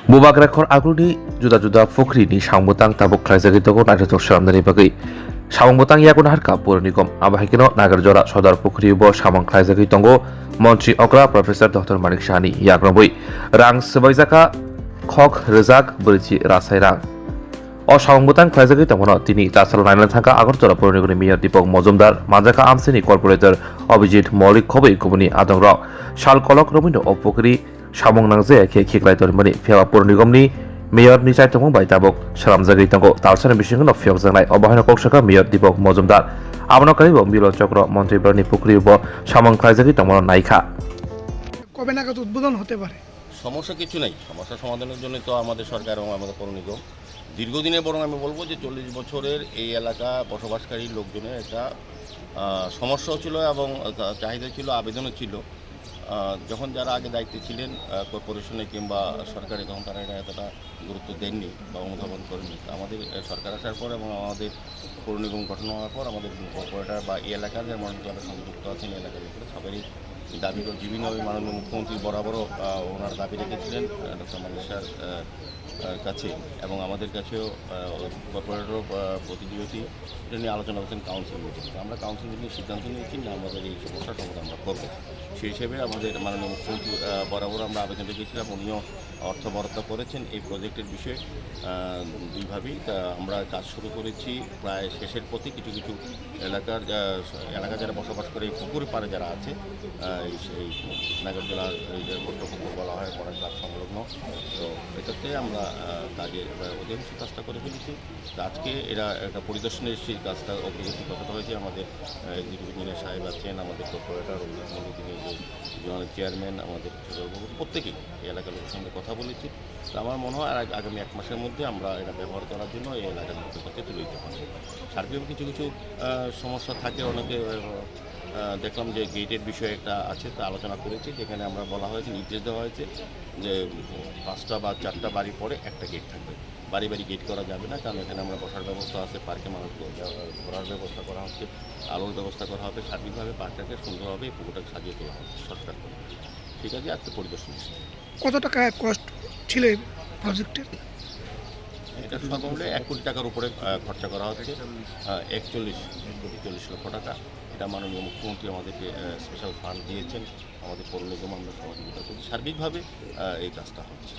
Bubagrakhon aguni juda-juda fukri ni Sambutang tabuk klaisagi toko nagratok salamdani bagui. Sambutang yakun harka pur nikom abahikino nagarjora sodar pukri bo samang klaisagi tongo Montri Okra Professor Dr. Manik Shani yakrobui. Rang sebaijaka khok rezak berici rasai rang. O Sambutang klaisagi tomono tini tasal nainlan thangka Agartala pur nigoni Mayor Deepak Mojumdar Manjaka Amsini Corporator Abhijit Maulik khobui kubuni adongrok Shal kolok romino o pukri samong nangje khiklai tormani pheba pur nigomni Mayor ni chaitong bai tabok salamjagui tongo talsani bisingo phiyok jangnai obahana koksaka Mayor Deepak Mojumdar abonokari bo Milo Chakra Mantri Barni Pukri bo samong khlaijagui tomono naikha কবে নাগাদ উদ্বোধন হতে পারে? সমস্যা কিছু নেই, সমস্যা সমাধানের জন্য তো আমাদের সরকার এবং আমাদের পৌর নিগম দীর্ঘদিনের, বরং আমি বলবো যে 40 বছরের এই এলাকা বসবাসকারী লোকজনের একটা সমস্যাও ছিল এবং চাহিদা ছিল, আবেদনও ছিল। যখন যারা আগে দায়িত্বে ছিলেন কর্পোরেশনে কিংবা সরকারে, তখন তারা এটা এতটা গুরুত্ব দেননি বা অনুধাবন করেনি। আমাদের সরকার আসার পর এবং আমাদের পৌর নিগম গঠন হওয়ার পর আমাদের কর্পোরেটর বা এই এলাকার যে মানুষ যারা সংযুক্ত আছেন এই এলাকার উপরে সবারই দাবি করে বিভিন্নভাবে মাননীয় মুখ্যমন্ত্রী বরাবরও ওনার দাবি রেখেছিলেন ডক্টর মানিক স্যার কাছে, এবং আমাদের কাছেও কর্পোরেটরও প্রতিনিধি এটা নিয়ে আলোচনা করছেন কাউন্সিল মিটিং। আমরা কাউন্সিল মিটিং সিদ্ধান্ত নিয়েছি না আমাদের এই সমস্যার সমাধান আমরা করবো। সেই হিসেবে আমাদের মাননীয় মুখ্যমন্ত্রী বরাবর আমরা আবেদন রেখেছিলাম, উনিও অর্থ বরাদ্দ করেছেন এই প্রজেক্টের বিষয়ে দুইভাবেই। আমরা কাজ শুরু করেছি প্রায় শেষের পথে। কিছু কিছু এলাকা যারা বসবাস করে পুকুর পাড়ে যারা আছে, এই নাগরজোলা পুকুর বলা হয় পড়ার কাজ সংলগ্ন, তো এটাতে আমরা কাজের অধিকাংশ কাজটা করে ফেলেছি। তো আজকে এরা একটা পরিদর্শনে এসেছি, কাজটা অগ্রগতি কতটা হয়েছে। আমাদের এক্সিকিউটিভ ইঞ্জিনিয়ার সাহেব আছেন, আমাদের কর্পোরেটর তিনি জোনাল চেয়ারম্যান, আমাদের প্রত্যেকেই এই এলাকার লোকের সঙ্গে কথা বলেছি। তো আমার মনে হয় আগামী 1 মাসের মধ্যে আমরা এটা ব্যবহার করার জন্য এই এলাকার লোকের কাছে তুলে দিতে পারবো। সার্বিক কিছু কিছু সমস্যা থাকে, অনেকে দেখলাম যে গেটের বিষয়ে একটা আছে, তা আলোচনা করেছি, যেখানে আমরা বলা হয়েছে, নির্দেশ দেওয়া হয়েছে যে 5টা বা 4টা বাড়ি পরে একটা গেট থাকবে। বাড়ি বাড়ি গেট করা যাবে না, কারণ এখানে আমরা বসার ব্যবস্থা আছে, পার্কে মানুষ ঘোরার ব্যবস্থা করা হচ্ছে, আলোর ব্যবস্থা করা হবে, সার্বিকভাবে পার্কটাকে সুন্দরভাবে পুকুরটাকে সাজিয়ে তোলা হবে সরকার করে। ঠিক আছে, আজকে পরিদর্শন কত টাকা কস্ট ছিল এই প্রজেক্টের? এটা সর্বমূল্যে 1 কোটি টাকার উপরে খরচা করা হচ্ছে, 41 লক্ষ টাকা। এটা মাননীয় মুখ্যমন্ত্রী আমাদেরকে স্পেশাল ফান্ড দিয়েছেন, আমাদের পৌর নিগম আমরা সহযোগিতা করছি, সার্বিকভাবে এই কাজটা হচ্ছে।